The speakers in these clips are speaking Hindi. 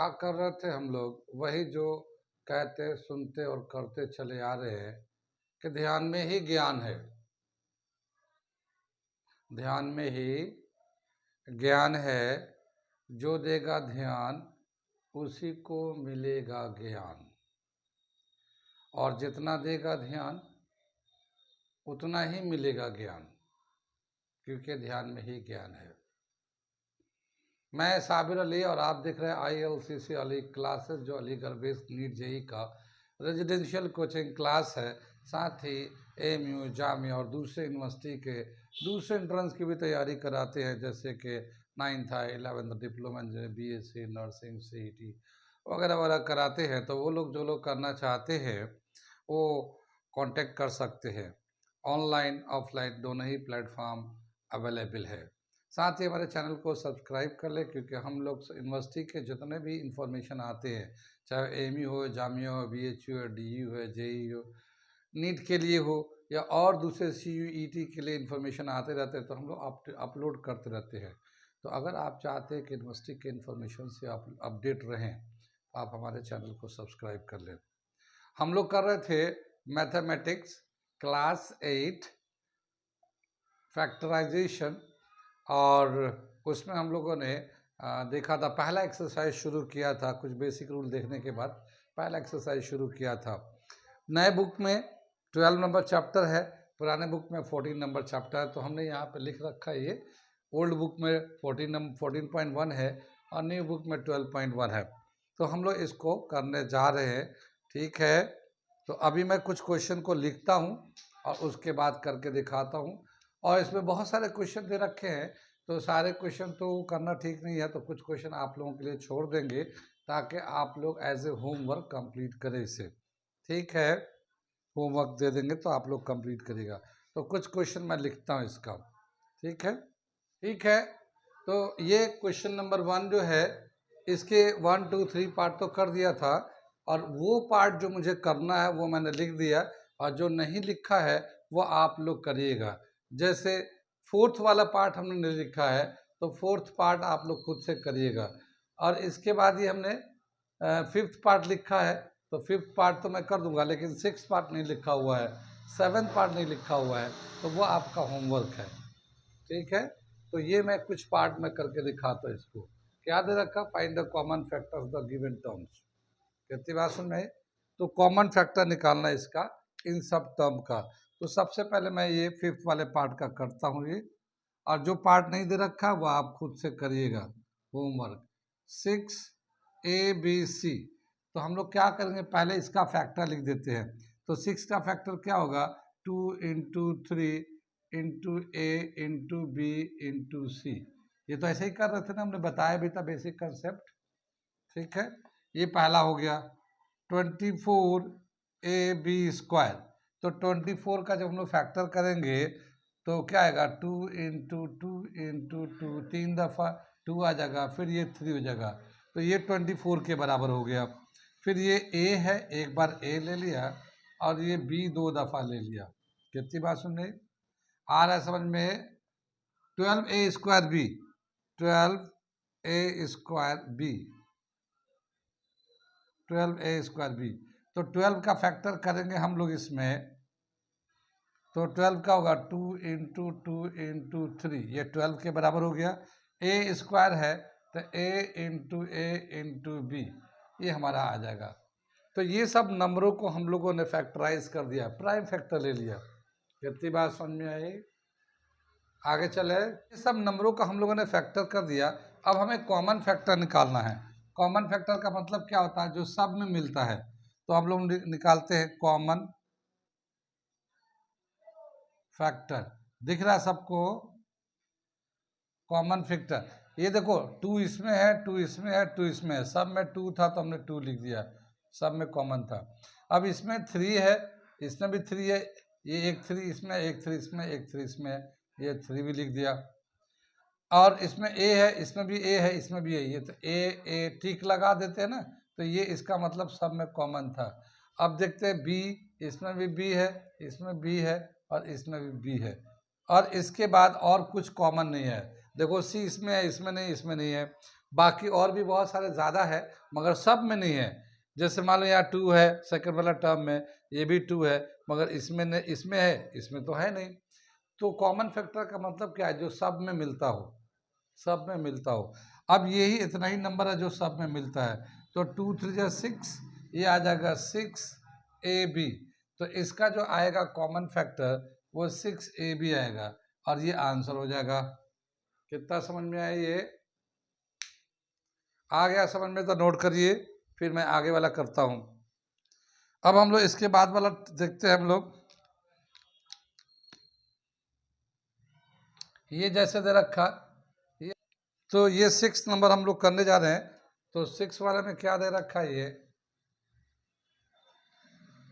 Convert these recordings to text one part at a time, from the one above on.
क्या कर रहे थे हम लोग, वही जो कहते सुनते और करते चले आ रहे हैं कि ध्यान में ही ज्ञान है। ध्यान में ही ज्ञान है, जो देगा ध्यान उसी को मिलेगा ज्ञान। और जितना देगा ध्यान उतना ही मिलेगा ज्ञान, क्योंकि ध्यान में ही ज्ञान है। मैं साबिर अली और आप देख रहे हैं ILCC अली क्लासेस, जो अलीगढ़ बेस्ड नीट जेई का रेजिडेंशियल कोचिंग क्लास है। साथ ही AMU, जामिया और दूसरे यूनिवर्सिटी के दूसरे एंट्रेंस की भी तैयारी कराते हैं, जैसे कि 9th है, 11th diploma engineering, BSc nursing, CET वगैरह वगैरह कराते हैं। तो वो लोग जो लोग करना चाहते हैं वो कांटेक्ट कर सकते हैं। ऑनलाइन ऑफलाइन दोनों ही प्लेटफॉर्म अवेलेबल है। साथ ही हमारे चैनल को सब्सक्राइब कर ले, क्योंकि हम लोग यूनिवर्सिटी के जितने भी इंफॉर्मेशन आते हैं, चाहे AMU हो, जामिया हो, BHU हो, DU हो, JEE हो, नीट के लिए हो या और दूसरे CUET के लिए इंफॉर्मेशन आते रहते हैं, तो हम लोग अपलोड करते रहते हैं। तो अगर आप चाहते हैं कि यूनिवर्सिटी के इंफॉर्मेशन से आप अपडेट रहें, तो आप हमारे चैनल को सब्सक्राइब कर लें। हम लोग कर रहे थे मैथमेटिक्स क्लास 8 फैक्टराइजेशन, और उसमें हम लोगों ने देखा था, पहला एक्सरसाइज शुरू किया था। कुछ बेसिक रूल देखने के बाद पहला एक्सरसाइज शुरू किया था। नए बुक में 12 नंबर चैप्टर है, पुराने बुक में 14 नंबर चैप्टर है। तो हमने यहाँ पे लिख रखा है, ये ओल्ड बुक में 14.1 है और न्यू बुक में 12.1 है। तो हम लोग इसको करने जा रहे हैं, ठीक है। तो अभी मैं कुछ क्वेश्चन को लिखता हूँ और उसके बाद करके दिखाता हूँ। और इसमें बहुत सारे क्वेश्चन दे रखे हैं, तो सारे क्वेश्चन तो करना ठीक नहीं है, तो कुछ क्वेश्चन आप लोगों के लिए छोड़ देंगे ताकि आप लोग एज ए होमवर्क कंप्लीट करें इसे, ठीक है। होमवर्क दे देंगे तो आप लोग कंप्लीट करिएगा। तो कुछ क्वेश्चन मैं लिखता हूँ इसका, ठीक है। ठीक है, तो ये क्वेश्चन नंबर 1 जो है, इसके 1 2 3 पार्ट तो कर दिया था, और वो पार्ट जो मुझे करना है वो मैंने लिख दिया, और जो नहीं लिखा है वो आप लोग करिएगा। जैसे 4th वाला पार्ट हमने नहीं लिखा है, तो 4th पार्ट आप लोग खुद से करिएगा। और इसके बाद ये हमने 5th पार्ट लिखा है, तो 5th पार्ट तो मैं कर दूंगा, लेकिन 6th पार्ट नहीं लिखा हुआ है, 7th पार्ट नहीं लिखा हुआ है, तो वो आपका होमवर्क है, ठीक है। तो ये मैं कुछ पार्ट में करके दिखाता हूँ। इसको क्या दे रखा, find the common factor of the given terms. कितनी बात सुन में, तो कॉमन फैक्टर निकालना इसका, इन सब टर्म का। तो सबसे पहले मैं ये 5th वाले पार्ट का करता हूँ ये, और जो पार्ट नहीं दे रखा वो आप खुद से करिएगा होमवर्क। 6ABC, तो हम लोग क्या करेंगे, पहले इसका फैक्टर लिख देते हैं। तो 6 का फैक्टर क्या होगा, 2 × 3 × A × B × C। ये तो ऐसे ही कर रहे थे ना, हमने बताया भी था बेसिक कंसेप्ट, ठीक है। ये पहला हो गया। 24AB², तो 24 का जब हम लोग फैक्टर करेंगे तो क्या आएगा, 2 × 2 × 2, 3 दफ़ा 2 आ जाएगा, फिर ये 3 हो जाएगा, तो ये 24 के बराबर हो गया। फिर ये A है, एक बार A ले लिया, और ये B 2 दफ़ा ले लिया। कितनी बात सुन रहे, आ रहा है समझ में। 12A²B, 12A²B, 12A²B, तो 12 का फैक्टर करेंगे हम लोग इसमें, तो 12 का होगा 2 × 2 × 3, ये 12 के बराबर हो गया। A² है, तो A × A × B, ये हमारा आ जाएगा। तो ये सब नंबरों को हम लोगों ने फैक्टराइज कर दिया, प्राइम फैक्टर ले लिया। कितनी बात समझ में आई, आगे चले। ये सब नंबरों का हम लोगों ने फैक्टर कर दिया। अब हमें कॉमन फैक्टर निकालना है। कॉमन फैक्टर का मतलब क्या होता है, जो सब में मिलता है। तो हम लोग निकालते हैं कॉमन फैक्टर, दिख रहा है सबको, कॉमन फैक्टर। ये देखो 2 इसमें है, 2 इसमें है, 2 इसमें है, सब में 2 था तो हमने 2 लिख दिया, सब में कॉमन था। अब इसमें 3 है, इसमें भी 3 है, ये एक 3 इसमें, एक 3 इसमें, एक 3 इसमें, ये 3 भी लिख दिया। और इसमें A है, इसमें भी A है, इसमें भी A, ये तो A टिक लगा देते हैं ना, तो ये इसका मतलब सब में कॉमन था। अब देखते हैं B, इसमें भी B है, इसमें B है, और इसमें भी B है, और इसके बाद और कुछ कॉमन नहीं है। देखो C इसमें है, इसमें नहीं, इसमें नहीं है, बाकी और भी बहुत सारे ज़्यादा है मगर सब में नहीं है। जैसे मान लो यहाँ 2 है सेकंड वाला टर्म में, ये भी 2 है मगर इसमें नहीं, इसमें है, इसमें तो है नहीं। तो कॉमन फैक्टर का मतलब क्या है? जो सब में मिलता हो, सब में मिलता हो। अब यही इतना ही नंबर है जो सब में मिलता है। तो 2 3 जा 6, ये आ जाएगा 6ab। तो इसका जो आएगा कॉमन फैक्टर वो 6ab आएगा और ये आंसर हो जाएगा। कितना समझ में आया? ये आ गया समझ में? तो नोट करिए, फिर मैं आगे वाला करता हूँ। अब हम लोग इसके बाद वाला देखते हैं। हम लोग ये जैसे दे रखा, ये तो ये 6 नंबर हम लोग करने जा रहे हैं। तो 6 वाले में क्या दे रखा है? ये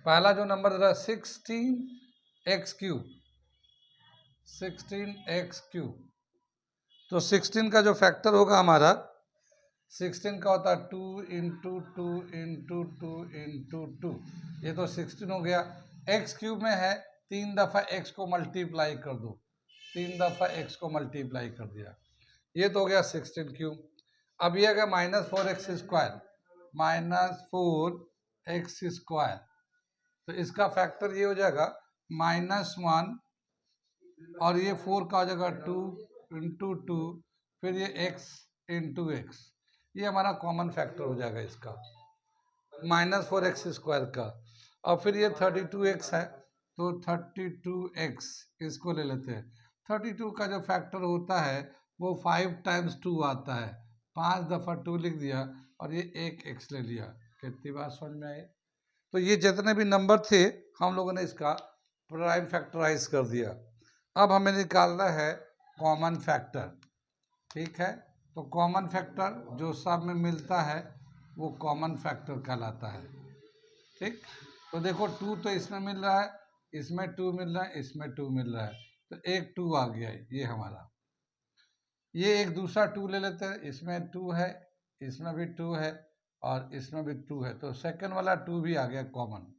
पहला जो नंबर दे रहा है 16x3, 16x3। तो 16 का जो फैक्टर होगा हमारा, 16 का होता है 2 into two into two into two. ये तो 16 हो गया। एक्स क्यूब में है, 3 दफ़ा x को मल्टीप्लाई कर दो, 3 दफ़ा x को मल्टीप्लाई कर दिया, ये तो हो गया 16 क्यूब। अब ये आ गया -4x², -4x²। तो इसका फैक्टर ये हो जाएगा -1, और ये 4 का हो जाएगा 2 इंटू टू, फिर ये x इंटू एक्स। ये हमारा कॉमन फैक्टर हो जाएगा इसका, -4x² का। और फिर ये 32x है, तो 32x इसको ले लेते हैं। 32 का जो फैक्टर होता है वो 5 टाइम्स 2 आता है, 5 दफ़ा 2 लिख दिया और ये एक x ले लिया। कितनी बात समझ में आई? तो ये जितने भी नंबर थे हम लोगों ने इसका प्राइम फैक्टराइज कर दिया। अब हमें निकालना है कॉमन फैक्टर। ठीक है, तो कॉमन फैक्टर जो सब में मिलता है वो कॉमन फैक्टर कहलाता है। ठीक, तो देखो 2 तो इसमें मिल रहा है, इसमें 2 मिल रहा है, इसमें 2 मिल रहा है, तो एक 2 आ गया ये हमारा। ये एक दूसरा 2 ले लेते हैं, इसमें 2 है, इसमें भी 2 है और इसमें भी 2 है, तो सेकंड वाला 2 भी आ गया कॉमन।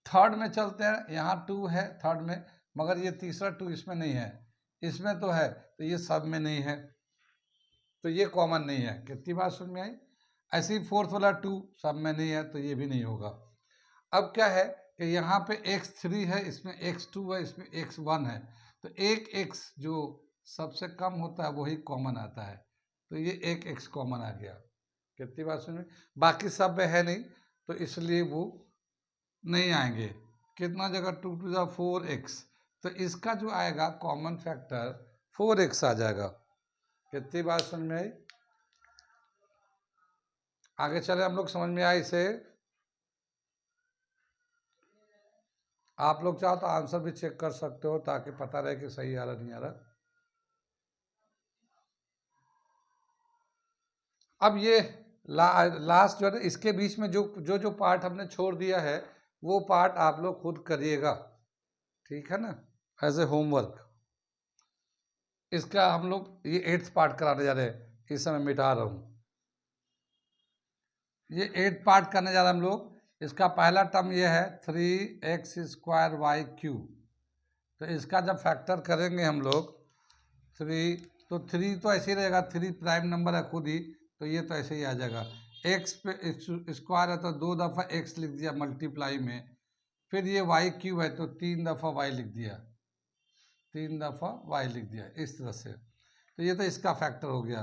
थर्ड में चलते हैं, यहाँ 2 है थर्ड में, मगर ये तीसरा 2 इसमें नहीं है, इसमें तो है, तो ये सब में नहीं है, तो ये कॉमन नहीं है। कितनी बात समझ में आई? ऐसे ही फोर्थ वाला 2 सब में नहीं है, तो ये भी नहीं होगा। अब क्या है कि यहाँ पे x3 है, इसमें x2 है, इसमें x1 है, तो एक x जो सबसे कम होता है वही कॉमन आता है, तो ये एक x कॉमन आ गया। कितनी बात समझ में? बाकी सब में है नहीं, तो इसलिए वो नहीं आएंगे। कितना जगह 2 टू द 4x, तो इसका जो आएगा कॉमन फैक्टर 4x आ जाएगा। कितनी बात समझ में आई? आगे चले हम लोग, समझ में आया इसे? आप लोग चाहो तो आंसर भी चेक कर सकते हो ताकि पता रहे कि सही आ रहा नहीं आ रहा। अब ये लास्ट जो है ना, इसके बीच में जो जो जो पार्ट हमने छोड़ दिया है वो पार्ट आप लोग खुद करिएगा, ठीक है ना, एज ए होमवर्क। इसका हम लोग ये 8th पार्ट कराने जा रहे हैं, इस समय मिटा रहा हूँ। ये 8th पार्ट करने जा रहे हैं हम लोग। इसका पहला टर्म ये है 3x² y³ तो इसका जब फैक्टर करेंगे हम लोग 3, तो 3 तो ऐसे ही रहेगा, 3 प्राइम नंबर है खुद ही, तो ये तो ऐसे ही आ जाएगा। x पे स्क्वायर है तो 2 दफ़ा x लिख दिया मल्टीप्लाई में, फिर ये y³ है तो 3 दफ़ा y लिख दिया, 3 दफ़ा y लिख दिया, इस तरह से। तो ये तो इसका फैक्टर हो गया।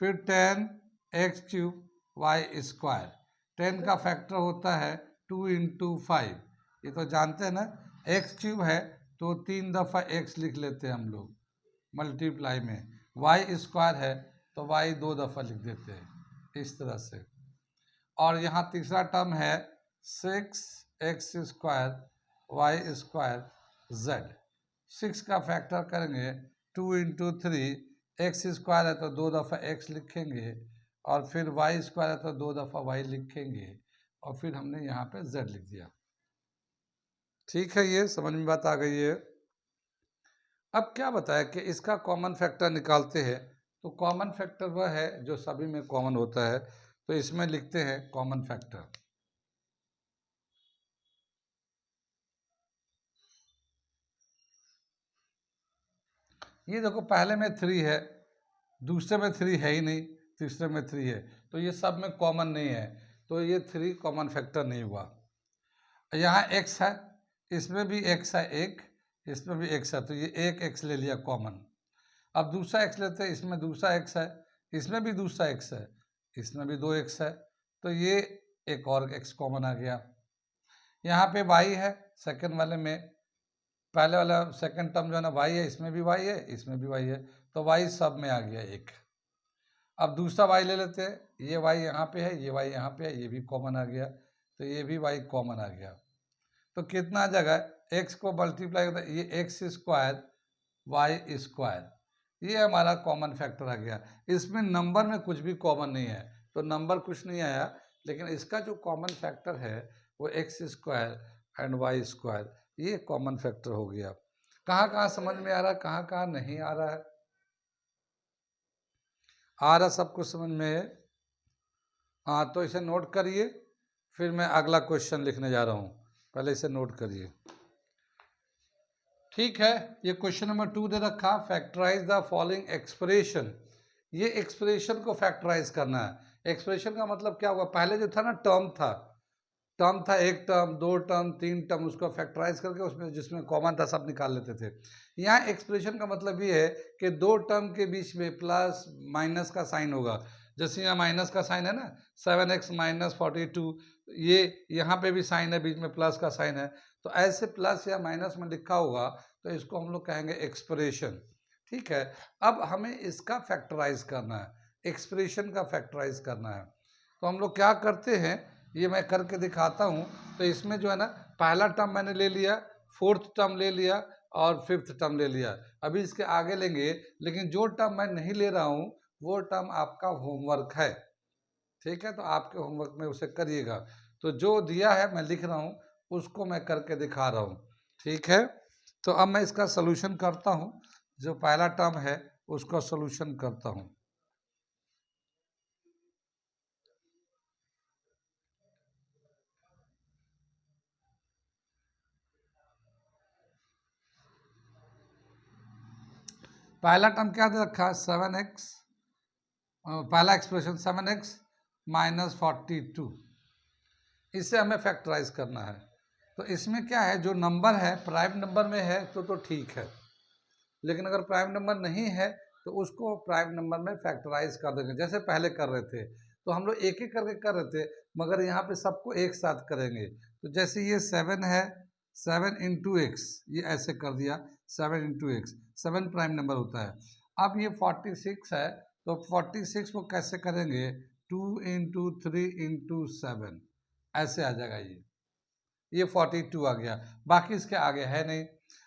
फिर 10x³ y², 10 का फैक्टर होता है 2 इंटू 5, ये तो जानते हैं ना। x³ है तो 3 दफ़ा x लिख लेते हैं हम लोग मल्टीप्लाई में, y² है तो y 2 दफ़ा लिख देते हैं, इस तरह से। और यहाँ तीसरा टर्म है 6x² y²z। 6 का फैक्टर करेंगे 2 इंटू 3, x² है तो 2 दफ़ा x लिखेंगे, और फिर y² है तो 2 दफ़ा y लिखेंगे, और फिर हमने यहाँ पे z लिख दिया। ठीक है, ये समझ में बात आ गई है। अब क्या बताया कि इसका कॉमन फैक्टर निकालते हैं, तो कॉमन फैक्टर वह है जो सभी में कॉमन होता है, तो इसमें लिखते हैं कॉमन फैक्टर। ये देखो पहले में 3 है, दूसरे में 3 है ही नहीं, तीसरे में 3 है, तो ये सब में कॉमन नहीं है, तो ये 3 कॉमन फैक्टर नहीं हुआ। यहाँ x है, इसमें भी x है एक, इसमें भी x है, तो ये एक x ले लिया कॉमन। अब दूसरा x लेते हैं, इसमें दूसरा x है, इसमें भी दूसरा x है, इसमें भी 2x है, तो ये एक और x कॉमन आ गया। यहाँ पे y है सेकंड वाले में, पहले वाला सेकंड टर्म जो है ना y है, इसमें भी y है, इसमें भी y है, तो y सब में आ गया एक। अब दूसरा y ले लेते हैं, ये y यहाँ पे है, ये y यहाँ पे है, ये भी कॉमन आ गया, तो ये भी y कॉमन आ गया। तो कितना जगह x को मल्टीप्लाई करता है, ये x स्क्वायर y स्क्वायर, ये हमारा कॉमन फैक्टर आ गया। इसमें नंबर में कुछ भी कॉमन नहीं है, तो नंबर कुछ नहीं आया, लेकिन इसका जो कॉमन फैक्टर है वो x square and y square, ये कॉमन फैक्टर हो गया। कहाँ कहाँ समझ में आ रहा है, कहाँ कहाँ नहीं आ रहा है? आ रहा सबको समझ में? हाँ, तो इसे नोट करिए, फिर मैं अगला क्वेश्चन लिखने जा रहा हूँ, पहले इसे नोट करिए। ठीक है, ये क्वेश्चन नंबर 2 दे रखा, फैक्टराइज द फॉलोइंग एक्सप्रेशन। ये एक्सप्रेशन को फैक्टराइज करना है। एक्सप्रेशन का मतलब क्या हुआ, पहले जो था ना टर्म था, एक टर्म, दो टर्म, तीन टर्म, उसको फैक्टराइज करके उसमें जिसमें कॉमन था सब निकाल लेते थे। यहाँ एक्सप्रेशन का मतलब ये है कि दो टर्म के बीच में प्लस माइनस का साइन होगा। जैसे यहाँ माइनस का साइन है ना, 7x माइनस 42, ये यहाँ पे भी साइन है, बीच में प्लस का साइन है, तो ऐसे प्लस या माइनस में लिखा होगा तो इसको हम लोग कहेंगे एक्सप्रेशन। ठीक है, अब हमें इसका फैक्टराइज करना है, एक्सप्रेशन का फैक्टराइज करना है। तो हम लोग क्या करते हैं, ये मैं करके दिखाता हूँ। तो इसमें जो है ना, पहला टर्म मैंने ले लिया, फोर्थ टर्म ले लिया और फिफ्थ टर्म ले लिया। अभी इसके आगे लेंगे, लेकिन जो टर्म मैं नहीं ले रहा हूँ वो टर्म आपका होमवर्क है। ठीक है, तो आपके होमवर्क में उसे करिएगा। तो जो दिया है मैं लिख रहा हूँ, उसको मैं करके दिखा रहा हूँ। ठीक है, तो अब मैं इसका सलूशन करता हूँ। जो पहला टर्म है उसका सलूशन करता हूँ। पहला टर्म क्या दे रखा है, 7x, पहला एक्सप्रेशन 7x माइनस 42, इसे हमें फैक्टराइज करना है। तो इसमें क्या है, जो नंबर है प्राइम नंबर में है तो ठीक है, लेकिन अगर प्राइम नंबर नहीं है तो उसको प्राइम नंबर में फैक्टराइज कर देंगे, जैसे पहले कर रहे थे। तो हम लोग एक एक करके कर रहे थे, मगर यहाँ पे सबको एक साथ करेंगे। तो जैसे ये 7 है, 7 इंटू एक्स, ये ऐसे कर दिया, 7 इंटू एक्स, 7 प्राइम नंबर होता है। अब ये 46 है, तो 46 को कैसे करेंगे, 2 इंटू 3 इंटू 7, ऐसे आ जाएगा। ये 42 आ गया, बाकी इसके आगे है नहीं।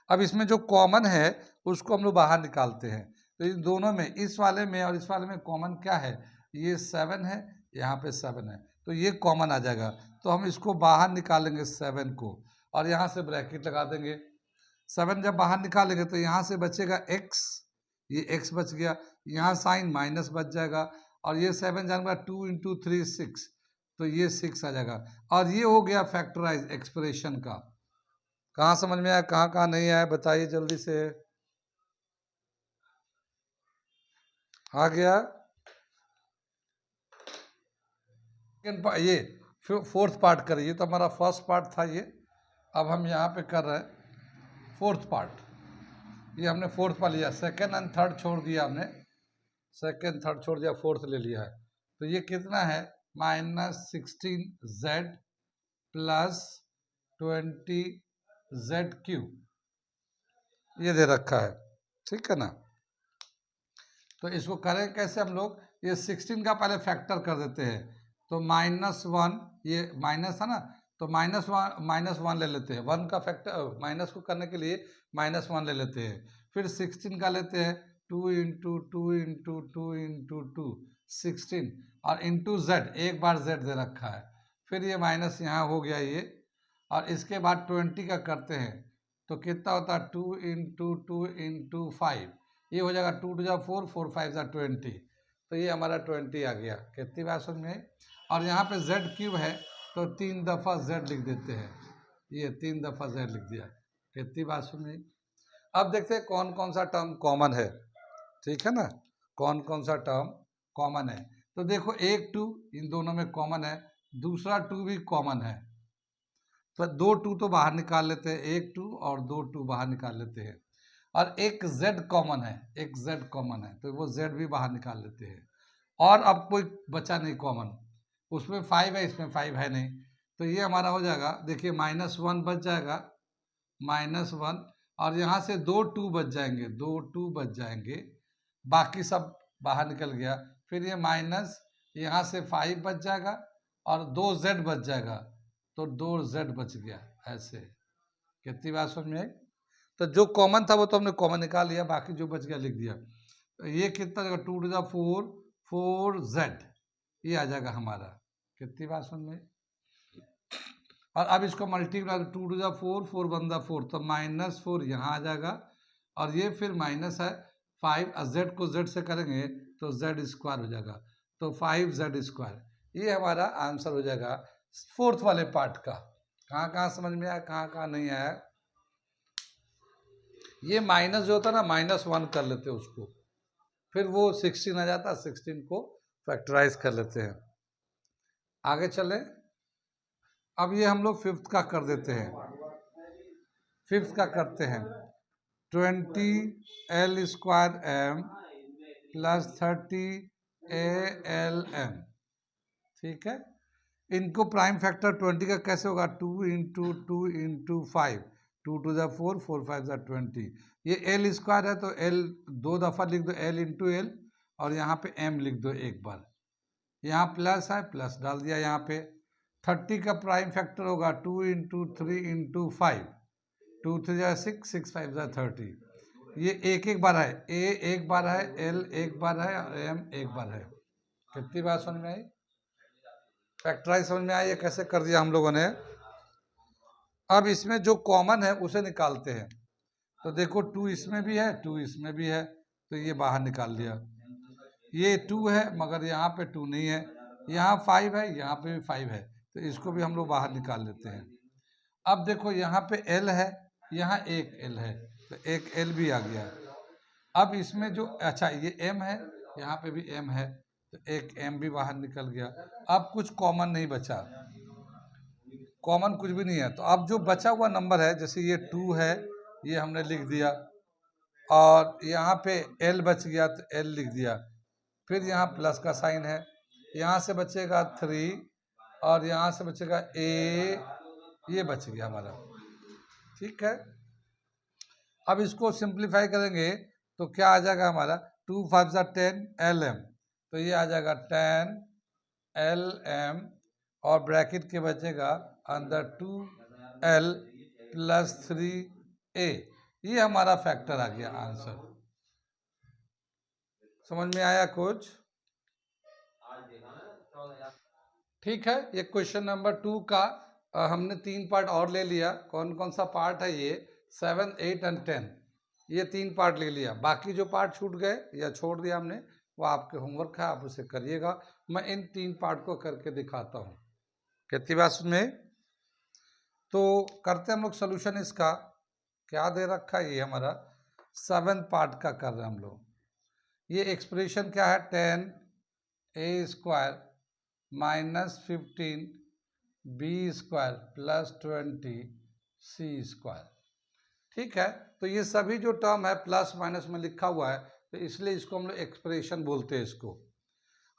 अब इसमें जो कॉमन है उसको हम लोग बाहर निकालते हैं। तो इन दोनों में, इस वाले में और इस वाले में कॉमन क्या है, ये 7 है, यहाँ पे 7 है, तो ये कॉमन आ जाएगा। तो हम इसको बाहर निकालेंगे 7 को, और यहाँ से ब्रैकेट लगा देंगे। 7 जब बाहर निकालेंगे तो यहाँ से बचेगा x, ये x बच गया, यहाँ साइन माइनस बच जाएगा, और ये 7 जाएगा 2 इंटू 3 6, तो ये 6 आ जाएगा। और ये हो गया फैक्टराइज एक्सप्रेशन का। कहाँ समझ में आया, कहाँ कहाँ नहीं आया, बताइए जल्दी से। आ गया? ये फोर्थ पार्ट करिए, तो हमारा फर्स्ट पार्ट था ये, अब हम यहाँ पे कर रहे हैं फोर्थ पार्ट। ये हमने फोर्थ पा लिया, सेकेंड एंड थर्ड छोड़ दिया हमने, सेकेंड थर्ड छोड़ दिया, फोर्थ ले लिया है। तो ये कितना है, -16z प्लस 20z3, ये दे रखा है। ठीक है ना, तो इसको करें कैसे हम लोग, ये 16 का पहले फैक्टर कर देते हैं। तो -1, ये माइनस है ना, तो -1 ले लेते हैं, 1 का फैक्टर माइनस को करने के लिए -1 ले लेते हैं। फिर 16 का लेते हैं, 2 इंटू 2 इंटू 2 इंटू 2 16, और इंटू z, एक बार z दे रखा है। फिर ये माइनस यहाँ हो गया ये, और इसके बाद 20 का करते हैं, तो कितना होता है, 2 इंटू 2 इंटू 5, ये हो जाएगा 2 2 4, 4 5 20, तो ये हमारा 20 आ गया। कितनी बात समझ में? और यहाँ पे z क्यूब है, तो 3 दफ़ा z लिख देते हैं, ये 3 दफ़ा z लिख दिया। कितनी बात समझ में? अब देखते हैं कौन कौन सा टर्म कॉमन है। ठीक है ना, कौन कौन सा टर्म कॉमन है। तो देखो एक 2 इन दोनों में कॉमन है, दूसरा 2 भी कॉमन है, तो 2 2 तो बाहर निकाल लेते हैं, एक 2 और 2 2 बाहर निकाल लेते हैं, और एक z कॉमन है, एक z कॉमन है, तो वो z भी बाहर निकाल लेते हैं। और अब कोई बचा नहीं कॉमन, उसमें 5 है, इसमें 5 है नहीं, तो ये हमारा हो जाएगा, देखिए -1 बच जाएगा, -1, और यहाँ से 2 2 बच जाएंगे, 2 2 बच जाएंगे, बाकी सब बाहर निकल गया, फिर ये माइनस यहाँ से 5 बच जाएगा और 2z बच जाएगा, तो 2z बच गया। ऐसे कितनी बात समझ में आई? तो जो कॉमन था वो तो हमने कॉमन निकाल लिया, बाकी जो बच गया लिख दिया। तो ये कितना जाएगा, 2 टू द 4 4z, ये आ जाएगा हमारा। कितनी बात समझ में? और अब इसको multiply, 2 to the 4 4 one the 4, तो -4 यहाँ आ जाएगा, और ये फिर माइनस है 5, z को z से करेंगे तो z स्क्वायर हो जाएगा, तो 5z²। ये हमारा आंसर हो जाएगा फोर्थ वाले पार्ट का। कहाँ कहाँ समझ में आया, कहाँ कहाँ नहीं आया? ये माइनस जो होता है ना, -1 कर लेते हैं उसको, फिर वो 16 आ जाता है, 16 को फैक्टराइज कर लेते हैं। आगे चलें, अब ये हम लोग फिफ्थ का कर देते हैं, फिफ्थ का करते हैं, 20l² m + 30 ALm, ठीक है। इनको प्राइम फैक्टर 20 का कैसे होगा, 2 × 2 × 5, 2 टू द 4 4 5 द 20, ये l² है तो l 2 दफ़ा लिख दो, l × l, और यहाँ पे m लिख दो एक बार, यहाँ प्लस है प्लस डाल दिया यहाँ पे। 30 का प्राइम फैक्टर होगा 2 × 3 × 5, 2 3 = 6 6 5 = 30, ये एक एक बार है, a एक बार है, l एक बार है, और m एक बार है। कितनी बात समझ में आई? फैक्टराइज समझ में आई? ये कैसे कर दिया हम लोगों ने। अब इसमें जो कॉमन है उसे निकालते हैं, तो देखो 2 इसमें भी है, 2 इसमें भी है, तो ये बाहर निकाल लिया। ये 2 है मगर यहाँ पे 2 नहीं है, यहाँ 5 है, यहाँ पे भी 5 है, तो इसको भी हम लोग बाहर निकाल लेते हैं। अब देखो यहाँ पे l है, यहाँ एक l है, तो एक l भी आ गया। अब इसमें जो, अच्छा ये m है, यहाँ पे भी m है, तो एक m भी बाहर निकल गया। अब कुछ कॉमन नहीं बचा, कॉमन कुछ भी नहीं है, तो अब जो बचा हुआ नंबर है, जैसे ये 2 है, ये हमने लिख दिया, और यहाँ पे l बच गया तो l लिख दिया, फिर यहाँ प्लस का साइन है, यहाँ से बचेगा 3, और यहाँ से बचेगा a, ये बच गया हमारा, ठीक है। अब इसको सिंप्लीफाई करेंगे तो क्या आ जाएगा हमारा, 2 5 = 10 lm, तो ये आ जाएगा 10 lm, और ब्रैकेट के बचेगा अंदर 2l + 3a, ये हमारा फैक्टर आ गया आंसर। समझ में आया कुछ? ठीक है, ये क्वेश्चन नंबर 2 का हमने 3 पार्ट और ले लिया। कौन कौन सा पार्ट है ये, 7 8 और 10, ये 3 पार्ट ले लिया। बाकी जो पार्ट छूट गए या छोड़ दिया हमने, वो आपके होमवर्क है, आप उसे करिएगा। मैं इन 3 पार्ट को करके दिखाता हूँ। कितनी बात में? तो करते हम लोग सोल्यूशन इसका। क्या दे रखा है, ये हमारा 7 पार्ट का कर रहे हैं हम लोग। ये एक्सप्रेशन क्या है, 10a² -15 b² + 20 c², ठीक है। तो ये सभी जो टर्म है प्लस माइनस में लिखा हुआ है, तो इसलिए इसको हम लोग एक्सप्रेशन बोलते हैं इसको।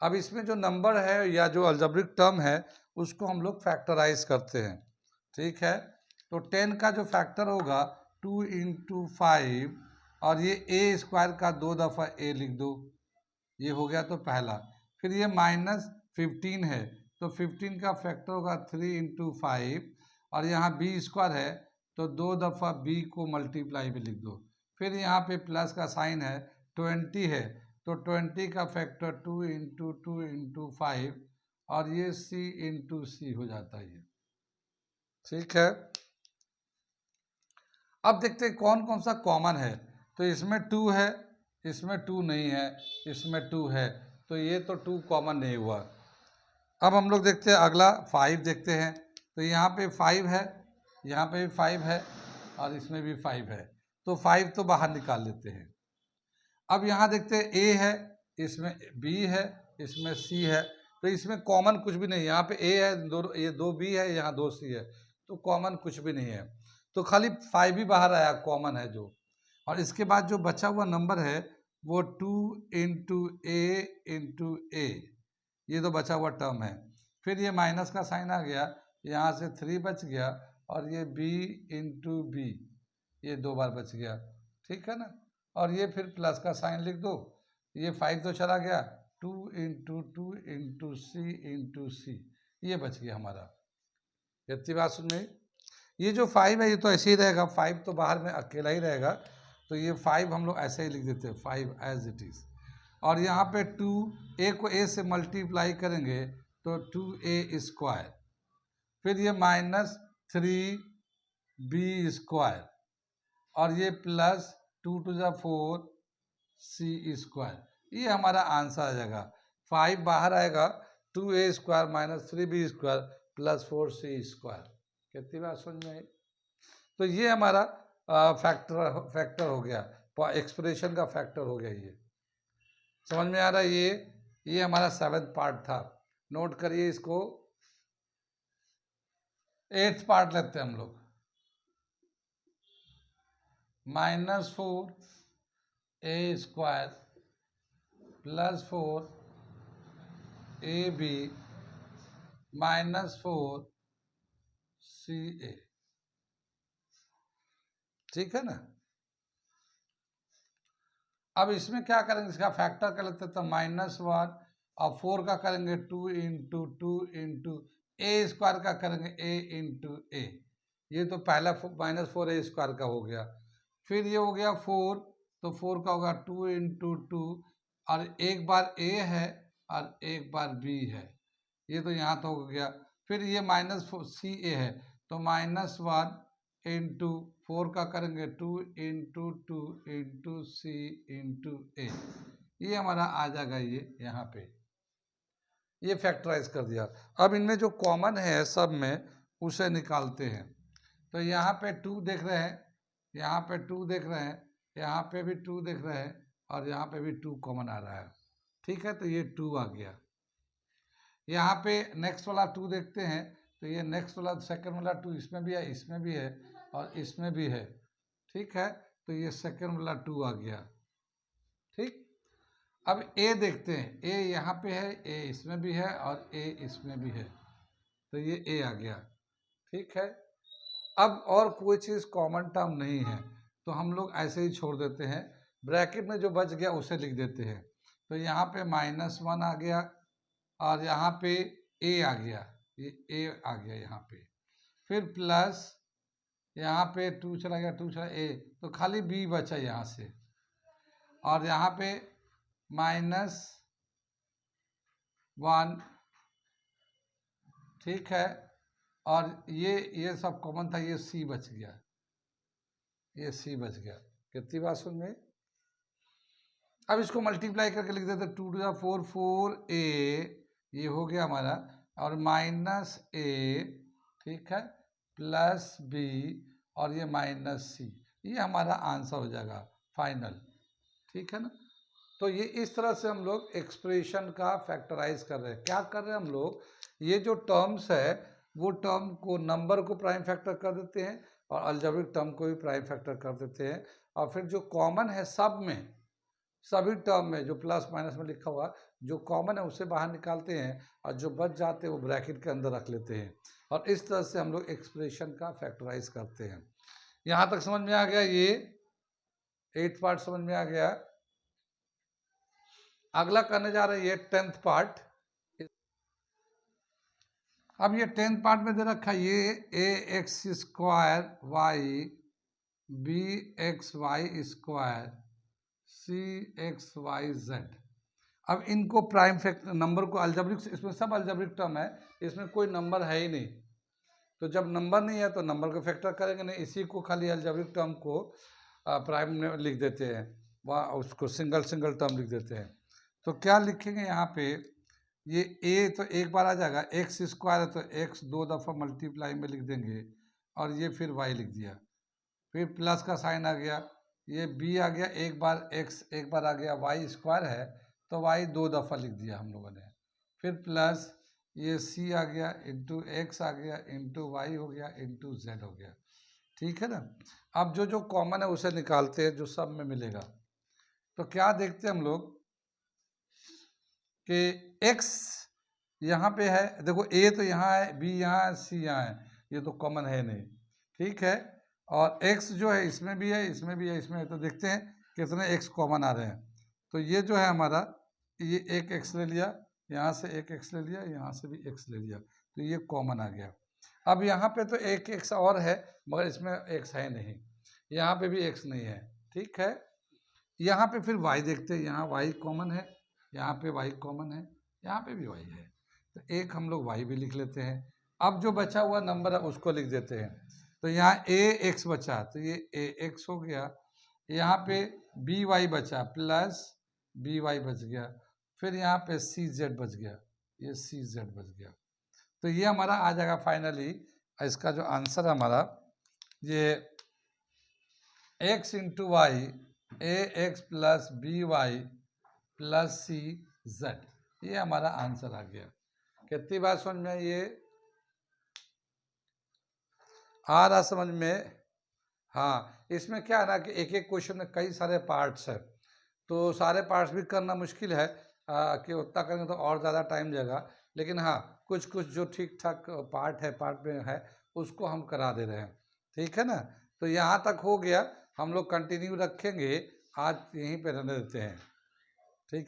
अब इसमें जो नंबर है या जो अलजेब्रिक टर्म है उसको हम लोग फैक्टराइज करते हैं, ठीक है। तो 10 का जो फैक्टर होगा 2 × 5, और ये a² का 2 दफ़ा a लिख दो, ये हो गया तो पहला। फिर ये -15 है, तो 15 का फैक्टर होगा 3 × 5, और यहाँ b² है, तो 2 दफ़ा b को मल्टीप्लाई में लिख दो। फिर यहाँ पे प्लस का साइन है, 20 है, तो 20 का फैक्टर 2 × 2 × 5, और ये c × c हो जाता है, ठीक है। अब देखते हैं कौन कौन सा कॉमन है। तो इसमें 2 है, इसमें 2 नहीं है, इसमें 2 है, तो ये तो 2 कॉमन नहीं हुआ। अब हम लोग देखते हैं अगला 5 देखते हैं। तो यहाँ पे 5 है, यहाँ पे भी 5 है, और इसमें भी 5 है, तो 5 तो बाहर निकाल लेते हैं। अब यहाँ देखते हैं a है, इसमें b है, इसमें सी है, तो इसमें कॉमन कुछ भी नहीं है। यहाँ पे ए है, दो ये 2 बी है, यहाँ 2 सी है, तो कॉमन कुछ भी नहीं है। तो खाली 5 ही बाहर आया, कॉमन है जो। और इसके बाद जो बचा हुआ नंबर है वो 2 इंटू ए, ये तो बचा हुआ टर्म है। फिर ये माइनस का साइन आ गया, यहाँ से 3 बच गया, और ये b इंटू बी, ये 2 बार बच गया, ठीक है ना। और ये फिर प्लस का साइन लिख दो, ये 5 तो चला गया, 2 इंटू सी, ये बच गया हमारा। इतनी बात सुन में, ये जो 5 है ये तो ऐसे ही रहेगा, 5 तो बाहर में अकेला ही रहेगा, तो ये 5 हम लोग ऐसे ही लिख देते हैं, 5 एज इट इज़। और यहाँ पे 2 ए को ए से मल्टीप्लाई करेंगे तो 2a स्क्वायर, फिर ये -3b स्क्वायर, और ये प्लस 2 टू ज़ा 4 सी स्क्वायर, ये हमारा आंसर आ जाएगा। 5 बाहर आएगा, 2a square minus 3b square plus 4c square. कितनी बात समझ में आई? तो ये हमारा फैक्टर हो गया, एक्सप्रेशन का फैक्टर हो गया। ये समझ में आ रहा है? ये हमारा 7th पार्ट था। नोट करिए इसको। 8th पार्ट लेते हैं हम लोग। -4 a square plus 4 ab -4 ca, ठीक है ना। अब इसमें क्या करेंगे, इसका फैक्टर कर लेते हैं, तो -1 और 4 का करेंगे 2 इंटू ए स्क्वायर का करेंगे a इंटू ए, ये तो पहला -4 a स्क्वायर का हो गया। फिर ये हो गया 4, तो 4 का होगा 2 इंटू 2, और एक बार a है और एक बार b है, ये तो यहाँ तो हो गया। फिर ये -ca है, तो -1 इंटू 4 का करेंगे 2 इंटू सी इंटू ए, ये हमारा आ जाएगा, ये यहाँ पे ये फैक्टराइज कर दिया। अब इनमें जो कॉमन है सब में, उसे निकालते हैं। तो यहाँ पे 2 देख रहे हैं, यहाँ पे 2 देख रहे हैं, यहाँ पे भी 2 देख रहे हैं, और यहाँ पे भी 2 कॉमन आ रहा है, ठीक है। तो ये 2 आ गया। यहाँ पे नेक्स्ट वाला 2 देखते हैं, तो ये नेक्स्ट वाला सेकंड वाला 2 इसमें भी है, इसमें भी है, और इसमें भी है, ठीक है। तो ये सेकंड वाला 2 आ गया, ठीक। अब ए देखते हैं, ए यहाँ पे है, ए इसमें भी है, और ए इसमें भी है, तो ये ए आ गया, ठीक है। अब और कोई चीज़ कॉमन टर्म नहीं है, तो हम लोग ऐसे ही छोड़ देते हैं। ब्रैकेट में जो बच गया उसे लिख देते हैं। तो यहाँ पे -1 आ गया, और यहाँ पे ए आ गया, ये ए आ गया यहाँ पे। फिर प्लस यहाँ पे 2 चला गया, 2 चला ए, तो खाली बी बचा यहाँ से, और यहाँ पे -1, ठीक है। और ये सब कॉमन था, ये सी बच गया, ये सी बच गया। कितनी बात सुन में। अब इसको मल्टीप्लाई करके लिख देते, 2 टू 4 4a, ये हो गया हमारा, और -a, ठीक है, प्लस b, और ये -c, ये हमारा आंसर हो जाएगा फाइनल, ठीक है ना। तो ये इस तरह से हम लोग एक्सप्रेशन का फैक्टराइज कर रहे हैं। क्या कर रहे हैं हम लोग, ये जो टर्म्स है वो टर्म को, नंबर को प्राइम फैक्टर कर देते हैं, और अलजेब्रिक टर्म को भी प्राइम फैक्टर कर देते हैं, और फिर जो कॉमन है सब में, सभी टर्म में जो प्लस माइनस में लिखा हुआ जो कॉमन है उसे बाहर निकालते हैं, और जो बच जाते हैं वो ब्रैकेट के अंदर रख लेते हैं, और इस तरह से हम लोग एक्सप्रेशन का फैक्टराइज करते हैं। यहाँ तक समझ में आ गया, ये 8th पार्ट समझ में आ गया। अगला करने जा रहे हैं ये 10th पार्ट। अब ये 10th पार्ट में दे रखा है, ये ax square y bxy square cxyz। अब इनको प्राइम फैक्टर, नंबर को अलजेब्रिक, इसमें सब अलजेब्रिक टर्म है, इसमें कोई नंबर है ही नहीं, तो जब नंबर नहीं है तो नंबर को फैक्टर करेंगे नहीं, इसी को खाली अलजेब्रिक टर्म को प्राइम में लिख देते हैं, वह उसको सिंगल टर्म लिख देते हैं। तो क्या लिखेंगे यहाँ पे, ये a तो एक बार आ जाएगा, x स्क्वायर है तो x 2 दफ़ा मल्टीप्लाई में लिख देंगे, और ये फिर y लिख दिया, फिर प्लस का साइन आ गया, ये b आ गया, एक बार x एक बार आ गया, y स्क्वायर है तो y 2 दफ़ा लिख दिया हम लोगों ने। फिर प्लस ये c आ गया इंटू x आ गया इंटू y हो गया इंटू z हो गया। ठीक है ना। अब जो जो कॉमन है उसे निकालते हैं जो सब में मिलेगा। तो क्या देखते हैं हम लोग कि x यहाँ पे है, देखो a तो यहाँ है, b यहाँ है, c यहाँ है, ये तो कॉमन है नहीं। ठीक है। और x जो है इसमें भी है, इसमें भी है, इसमें है। तो देखते हैं कितने x कॉमन आ रहे हैं। तो ये जो है हमारा, ये एक x ले लिया, यहाँ से एक x ले लिया, यहाँ से भी x ले लिया, तो ये कॉमन आ गया। अब यहाँ पे तो एक x और है मगर इसमें x है नहीं, यहाँ पे भी x नहीं है। ठीक है। यहाँ पे फिर y देखते हैं, यहाँ y कॉमन है, यहाँ पे y कॉमन है, यहाँ पे भी y है, तो एक हम लोग y भी लिख लेते हैं। अब जो बचा हुआ नंबर है उसको लिख देते हैं। तो यहाँ ax बचा तो ये ax हो गया, यहाँ पे by बचा प्लस by बच गया, फिर यहाँ पे cz बच गया, ये cz बच गया। तो ये हमारा आ जाएगा फाइनली, इसका जो आंसर है हमारा ये x into y ax plus by plus cz, ये हमारा आंसर आ गया। कितनी बार समझ में ये आ रहा समझ में? हाँ, इसमें क्या है ना कि एक एक क्वेश्चन में कई सारे पार्ट्स है, तो सारे पार्ट्स भी करना मुश्किल है कि उतना करेंगे तो और ज़्यादा टाइम जाएगा। लेकिन हाँ, कुछ कुछ जो ठीक ठाक पार्ट में है उसको हम करा दे रहे हैं। ठीक है ना। तो यहाँ तक हो गया, हम लोग कंटिन्यू रखेंगे, आज यहीं पे रहने देते हैं। ठीक है।